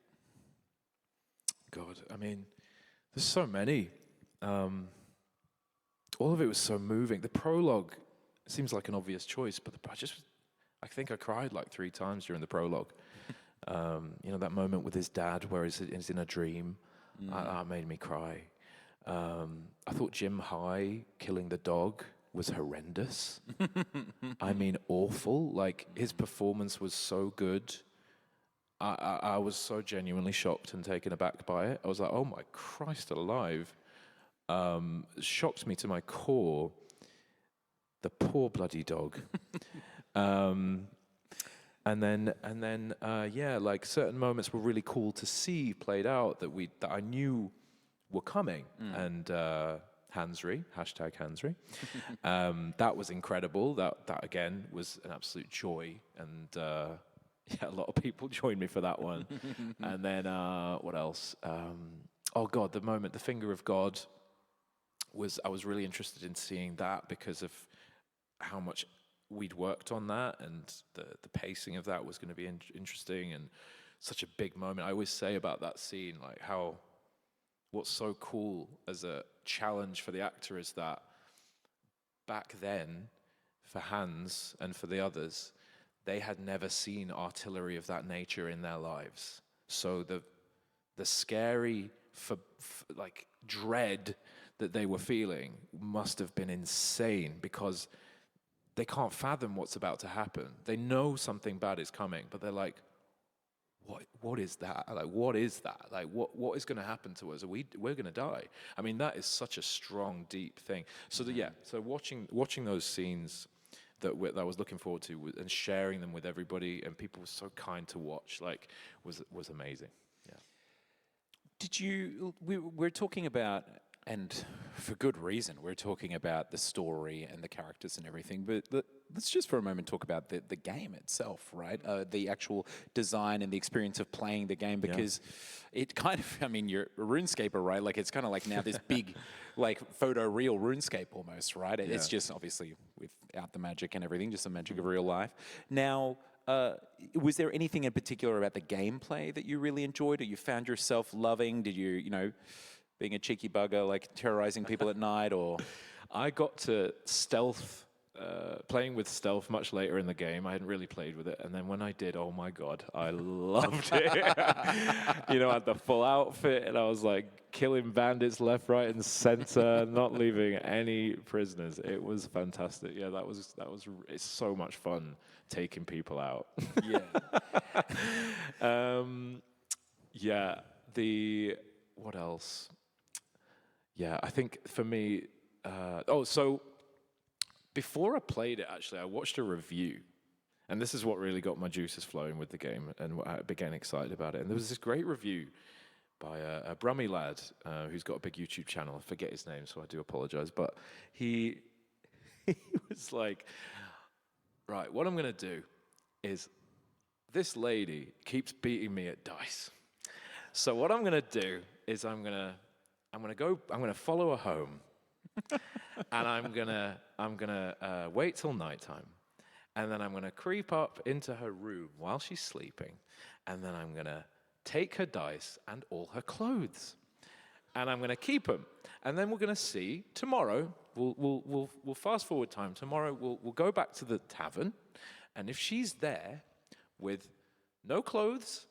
God, I mean, there's so many. All of it was so moving. The prologue seems like an obvious choice, but I think I cried like 3 times during the prologue. That moment with his dad where he's in a dream, that made me cry. I thought Jim High killing the dog was horrendous. I mean, awful. Like, his performance was so good. I was so genuinely shocked and taken aback by it. I was like, oh my Christ alive. It shocked me to my core. The poor bloody dog. And then, like, certain moments were really cool to see played out that I knew were coming. And Hansry, #Hansry. That was incredible. That again was an absolute joy. And a lot of people joined me for that one. And then what else? Oh God, the finger of God I was really interested in seeing that because of how much we'd worked on that, and the pacing of that was going to be interesting, and such a big moment. I always say about that scene, like, what's so cool as a challenge for the actor is that back then, for Hans and for the others, they had never seen artillery of that nature in their lives. So the scary like dread that they were feeling must have been insane, because they can't fathom what's about to happen. They know something bad is coming, but they're like, what is that? Like, what is that? Like, what is going to happen to us? We're going to die. I mean, that is such a strong, deep thing. So so watching those scenes that I was looking forward to and sharing them with everybody, and people were so kind to watch, like, was amazing. Yeah. We're talking about, and for good reason, we're talking about the story and the characters and everything, but let's just for a moment talk about the game itself, right? The actual design and the experience of playing the game, because it kind of, I mean, you're a RuneScaper, right? Like, it's kind of like now this big, like, photo-real RuneScape almost, right? It's just obviously without the magic and everything, just the magic of real life. Now, was there anything in particular about the gameplay that you really enjoyed, or you found yourself loving? Did you being a cheeky bugger, like terrorizing people at night, or? I got to playing with stealth much later in the game. I hadn't really played with it. And then when I did, oh my God, I loved it. I had the full outfit, and I was like killing bandits left, right, and center, not leaving any prisoners. It was fantastic. Yeah, it's so much fun taking people out. Yeah. What else? Yeah, I think for me, so before I played it, actually, I watched a review, and this is what really got my juices flowing with the game, and I began excited about it. And there was this great review by a Brummy lad who's got a big YouTube channel. I forget his name, so I do apologize. But he was like, right, what I'm going to do is, this lady keeps beating me at dice. So what I'm going to do is I'm going to follow her home. And I'm gonna wait till nighttime, and then I'm gonna creep up into her room while she's sleeping, and then I'm gonna take her dice and all her clothes, and I'm gonna keep them, and then we're gonna see tomorrow. We'll fast forward time. Tomorrow we'll go back to the tavern, and if she's there with no clothes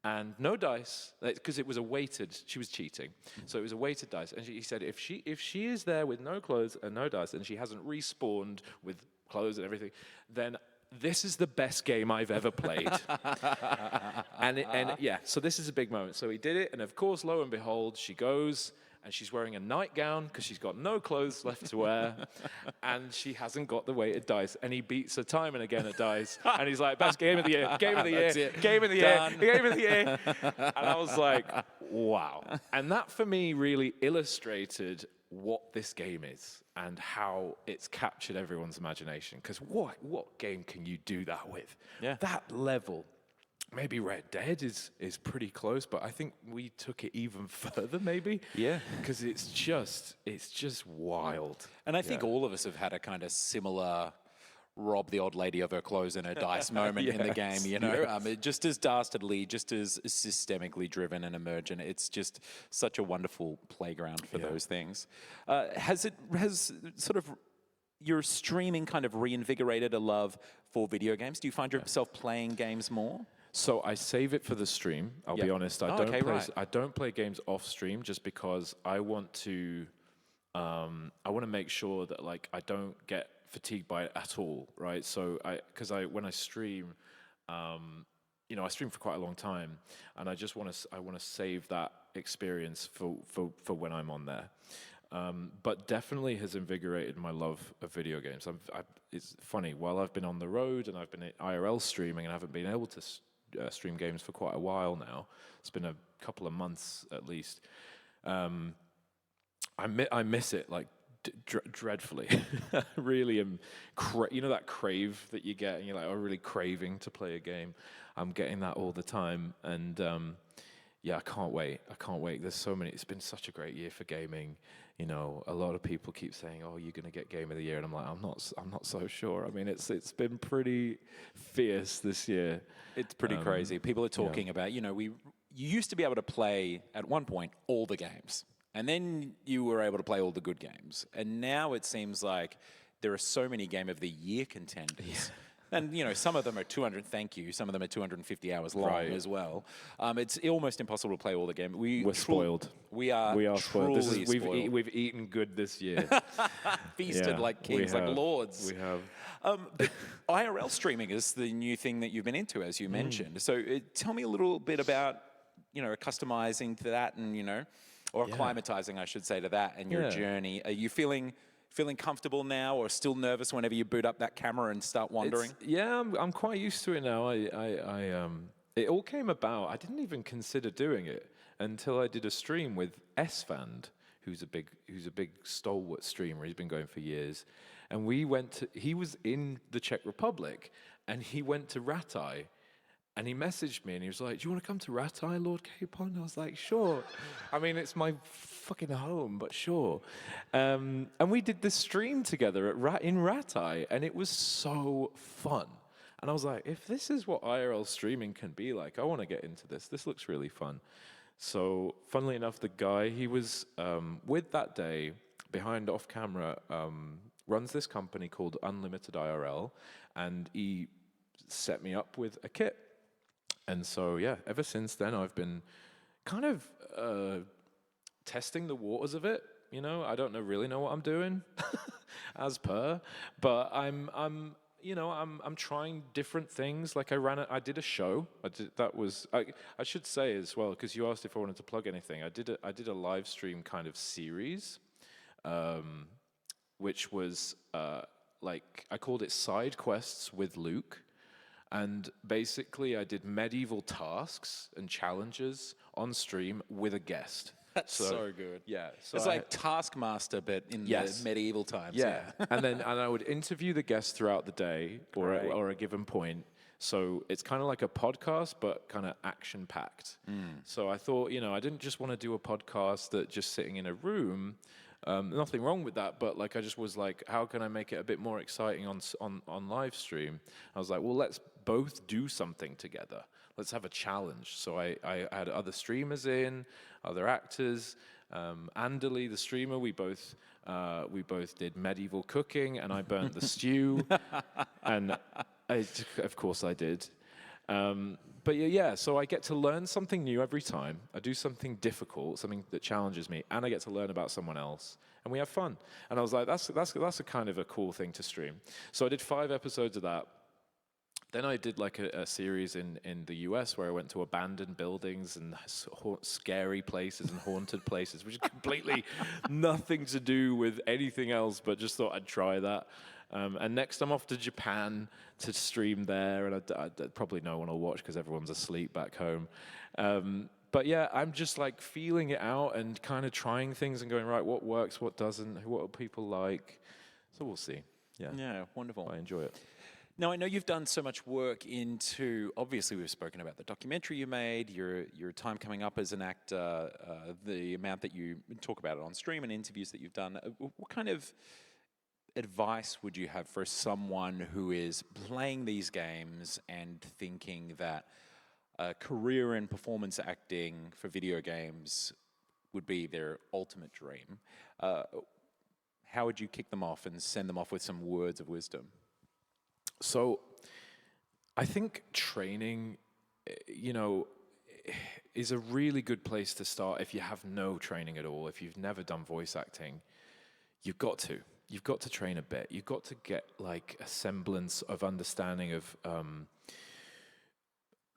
and no dice, because it was a weighted, she was cheating, so it was a weighted dice. And he said, if she is there with no clothes and no dice, and she hasn't respawned with clothes and everything, then this is the best game I've ever played. So this is a big moment. So he did it, and of course, lo and behold, she goes, and she's wearing a nightgown because she's got no clothes left to wear, and she hasn't got the weighted dice. And he beats her time and again at dice, and he's like, "Best game of the year, game of the year, game of the year, game of the year." And I was like, "Wow!" And that for me really illustrated what this game is and how it's captured everyone's imagination. Because what game can you do that with? Yeah. That level. Maybe Red Dead is pretty close, but I think we took it even further, maybe. Yeah. Because it's just wild. And I think all of us have had a kind of similar rob the old lady of her clothes and her dice moment in the game, just as dastardly, just as systemically driven and emergent. It's just such a wonderful playground for those things. Has sort of your streaming kind of reinvigorated a love for video games? Do you find yourself playing games more? So I save it for the stream. I'll Yep. be honest. Oh, okay, right. I don't play games off stream just because I want to. I want to make sure that like I don't get fatigued by it at all, right? So because when I stream, I stream for quite a long time, and I just want to save that experience for when I'm on there. But definitely has invigorated my love of video games. It's funny, while I've been on the road and I've been IRL streaming and I haven't been able to stream games for quite a while now. It's been a couple of months at least. I miss it like dreadfully. I really am. That crave that you get, and you're like, I'm really craving to play a game. I'm getting that all the time, and yeah, I can't wait. I can't wait. There's so many. It's been such a great year for gaming. A lot of people keep saying, "Oh, you're going to get Game of the Year," and I'm like, I'm not so sure. I mean, it's been pretty fierce this year. It's pretty crazy. People are talking about, you used to be able to play at one point all the games, and then you were able to play all the good games. And now it seems like there are so many Game of the Year contenders. Yeah. And, some of them are 200, thank you, some of them are 250 hours long as well. It's almost impossible to play all the games. We're spoiled. We are spoiled. spoiled. We've eaten good this year. Feasted like kings, like lords. We have. But IRL streaming is the new thing that you've been into, as you mentioned. So tell me a little bit about, customizing to that and, or acclimatizing, I should say, to that and your journey. Are you feeling comfortable now, or still nervous whenever you boot up that camera and start wandering? I'm quite used to it now. It all came about. I didn't even consider doing it until I did a stream with S-Fand, who's a big stalwart streamer. He's been going for years, and he was in the Czech Republic, and he went to Rataj. And he messaged me and he was like, "Do you want to come to Rataj, Lord Capon?" I was like, "Sure." I mean, it's my fucking home, but sure. And we did this stream together in Rataj, and it was so fun. And I was like, if this is what IRL streaming can be like, I want to get into this. This looks really fun. So, funnily enough, the guy he was with that day, behind off camera, runs this company called Unlimited IRL, and he set me up with a kit. And so, yeah, ever since then, I've been kind of testing the waters of it. I don't really know what I'm doing, as per, but I'm trying different things. Like I did a show. I should say as well, because you asked if I wanted to plug anything. I did a live stream kind of series, which was I called it Side Quests with Luke. And basically, I did medieval tasks and challenges on stream with a guest. That's so good. Yeah. So it's like Taskmaster, but in the medieval times. Yeah. and I would interview the guests throughout the day or a given point. So it's kind of like a podcast, but kind of action-packed. So I thought, I didn't just want to do a podcast that just sitting in a room. Nothing wrong with that, but I just was like, how can I make it a bit more exciting on live stream? I was like, well, let's both do something together. Let's have a challenge. So I had other streamers in, other actors. Andali, the streamer, we both did medieval cooking, and I burnt the stew, and of course I did. But yeah, so I get to learn something new every time. I do something difficult, something that challenges me, and I get to learn about someone else, and we have fun. And I was like, that's a kind of a cool thing to stream. So I did 5 episodes of that. Then I did a series in the US where I went to abandoned buildings and scary places and haunted places, which is completely nothing to do with anything else, but just thought I'd try that. And next I'm off to Japan to stream there, and I probably no one will watch because everyone's asleep back home. But yeah, I'm just feeling it out and kind of trying things and going, right, what works, what doesn't, what do people like? So we'll see. Yeah, wonderful. I enjoy it. Now, I know you've done so much work into, obviously we've spoken about the documentary you made, your time coming up as an actor, the amount that you talk about it on stream and interviews that you've done. What kind of advice would you have for someone who is playing these games and thinking that a career in performance acting for video games would be their ultimate dream? How would you kick them off and send them off with some words of wisdom? So I think training you know, is a really good place to start if you have no training at all. If you've never done voice acting, you've got to train a bit. You've got to get like a semblance of understanding of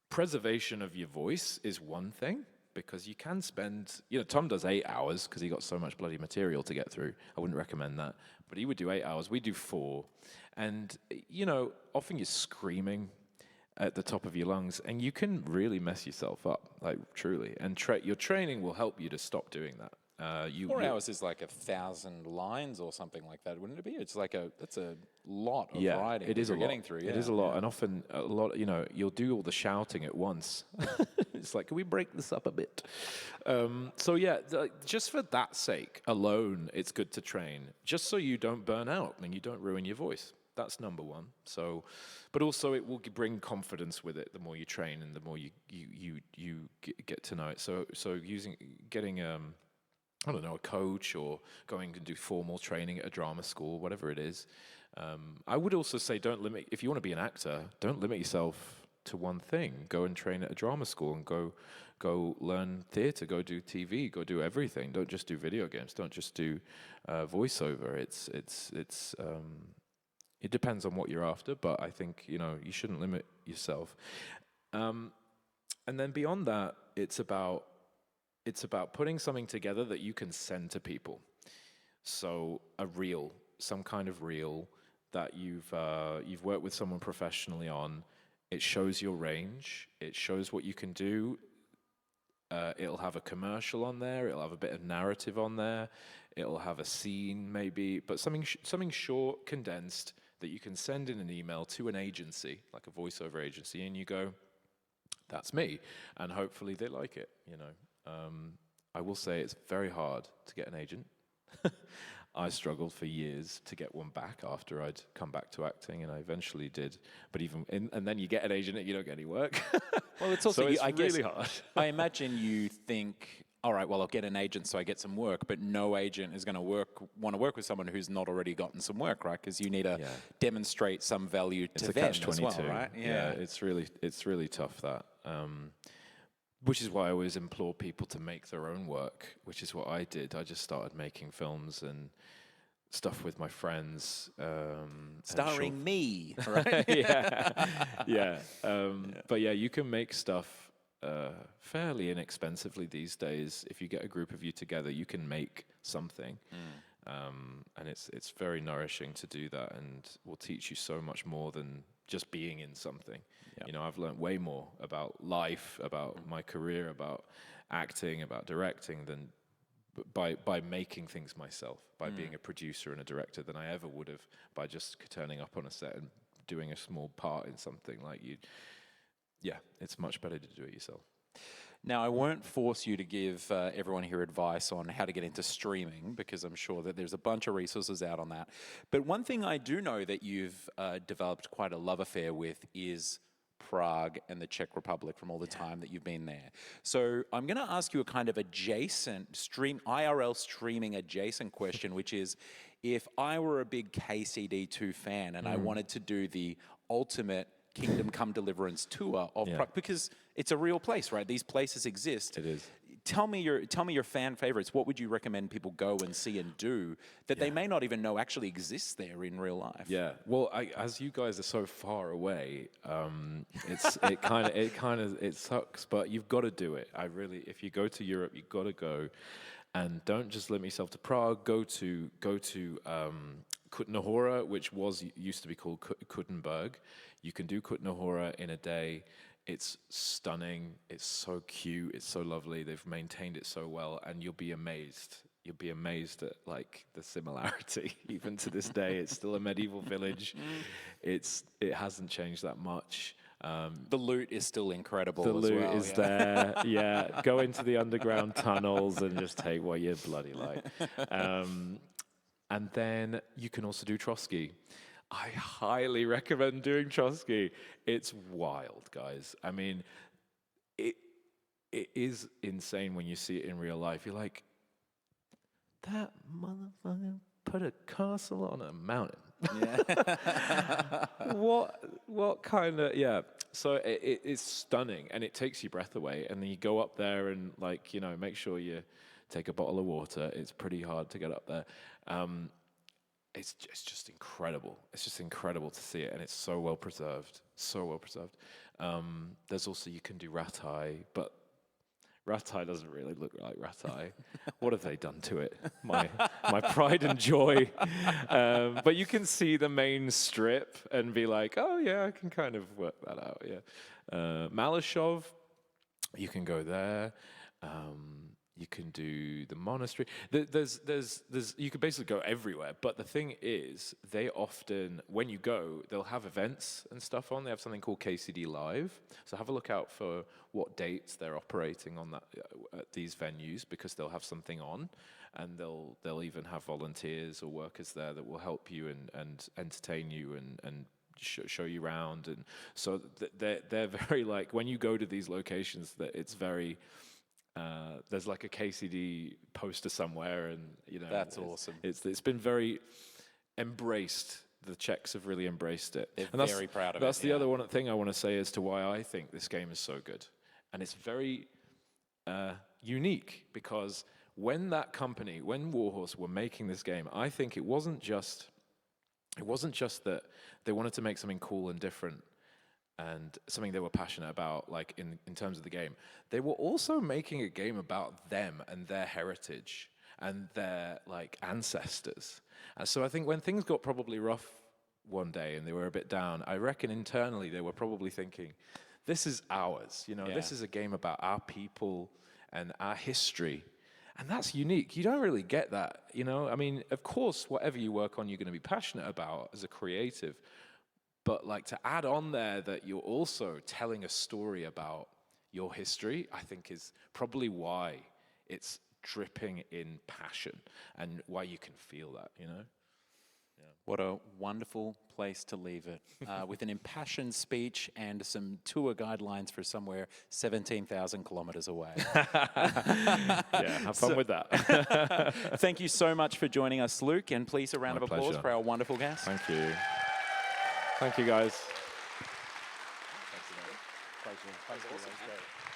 preservation of your voice is one thing, because you can spend, Tom does 8 hours because he got so much bloody material to get through. I wouldn't recommend that, but he would do 8 hours. We do 4. And, often you're screaming at the top of your lungs, and you can really mess yourself up, like truly. And your training will help you to stop doing that. 4 hours is like 1,000 lines or something like that, wouldn't it be? It's like that's a lot of writing. It is you're a lot. Getting through. It is a lot, and often a lot. You'll do all the shouting at once. It's like, can we break this up a bit? So yeah, just for that sake alone, it's good to train, just so you don't burn out and you don't ruin your voice. That's number one. So, but also it will bring confidence with it. The more you train and the more you get to know it. So getting I don't know, a coach, or going to do formal training at a drama school, whatever it is. I would also say, if you want to be an actor, don't limit yourself to one thing. Go and train at a drama school and go learn theater, go do TV, go do everything. Don't just do video games. Don't just do voiceover. It depends on what you're after, but I think, you shouldn't limit yourself. And then beyond that, it's about putting something together that you can send to people. So some kind of reel that you've worked with someone professionally on. It shows your range. It shows what you can do. It'll have a commercial on there. It'll have a bit of narrative on there. It'll have a scene maybe, but something short, condensed, that you can send in an email to an agency, like a voiceover agency, and you go, that's me. And hopefully they like it, I will say it's very hard to get an agent. I struggled for years to get one back after I'd come back to acting, and I eventually did. But and then you get an agent and you don't get any work. Well, it's also, so it's guess, really hard. I imagine you think, all right, well, I'll get an agent so I get some work, but no agent is going to want to work with someone who's not already gotten some work, right? Because you need to demonstrate some value to them as well, right? Yeah, it's really tough, that. Which is why I always implore people to make their own work, which is what I did. I just started making films and stuff with my friends. Starring me, right? yeah. But yeah, you can make stuff fairly inexpensively these days. If you get a group of you together, you can make something. And it's very nourishing to do that, and will teach you so much more than just being in something. Yep. I've learned way more about life, about my career, about acting, about directing than by making things myself, by being a producer and a director, than I ever would have by just turning up on a set and doing a small part in something. It's much better to do it yourself. Now, I won't force you to give everyone here advice on how to get into streaming, because I'm sure that there's a bunch of resources out on that. But one thing I do know that you've developed quite a love affair with is Prague and the Czech Republic, from all the time that you've been there. So I'm going to ask you a kind of adjacent IRL streaming adjacent question, which is, if I were a big KCD2 fan and I wanted to do the ultimate Kingdom Come Deliverance tour of Prague, because it's a real place, right? These places exist. It is. Tell me your fan favorites. What would you recommend people go and see and do that they may not even know actually exists there in real life? Yeah. Well, as you guys are so far away, it sucks, but you've got to do it. If you go to Europe, you've got to go, and don't just limit yourself to Prague. Go to Kutná Hora, which used to be called Kuttenberg. You can do Kutná Hora in a day. It's stunning. It's so cute. It's so lovely. They've maintained it so well, and you'll be amazed. You'll be amazed at the similarity. Even to this day, it's still a medieval village. It hasn't changed that much. The loot is still incredible. The loot is there. Yeah, go into the underground tunnels and just take what you bloody like. And then you can also do Trotsky. I highly recommend doing Trotsky. It's wild, guys. I mean, it is insane when you see it in real life. You're like, that motherfucker put a castle on a mountain. What kind of, yeah. So it's stunning, and it takes your breath away. And then you go up there and, like, make sure you take a bottle of water. It's pretty hard to get up there. It's just incredible. It's just incredible to see it, and it's so well preserved. So well preserved. There's also, you can do Ratai, but Ratai doesn't really look like Ratai. What have they done to it? My pride and joy. But you can see the main strip and be like, oh yeah, I can kind of work that out. Yeah, Malashov, you can go there. You can do the monastery. There's you could basically go everywhere. But the thing is, they often, when you go, they'll have events and stuff on. They have something called KCD Live. So have a look out for what dates they're operating on that at these venues, because they'll have something on, and they'll even have volunteers or workers there that will help you and entertain you and show you around. And so they're very, like, when you go to these locations, that it's very. There's like a KCD poster somewhere, and That's awesome. It's been very embraced. The Czechs have really embraced it. They're very proud of it. That's the other one thing I want to say as to why I think this game is so good, and it's very unique, because when Warhorse were making this game, I think it wasn't just that they wanted to make something cool and different and something they were passionate about, like in terms of the game. They were also making a game about them and their heritage and their, like, ancestors. And so I think when things got probably rough one day and they were a bit down, I reckon internally they were probably thinking, this is ours, this is a game about our people and our history. And that's unique. You don't really get that, I mean, of course, whatever you work on, you're going to be passionate about as a creative. But, like, to add on there that you're also telling a story about your history, I think is probably why it's dripping in passion and why you can feel that, Yeah. What a wonderful place to leave it, with an impassioned speech and some tour guidelines for somewhere 17,000 kilometers away. Yeah, have fun with that. Thank you so much for joining us, Luke, and please a round My of applause pleasure. for our wonderful guest. Thank you. Thank you, guys. Thanks, Thank you. That was great.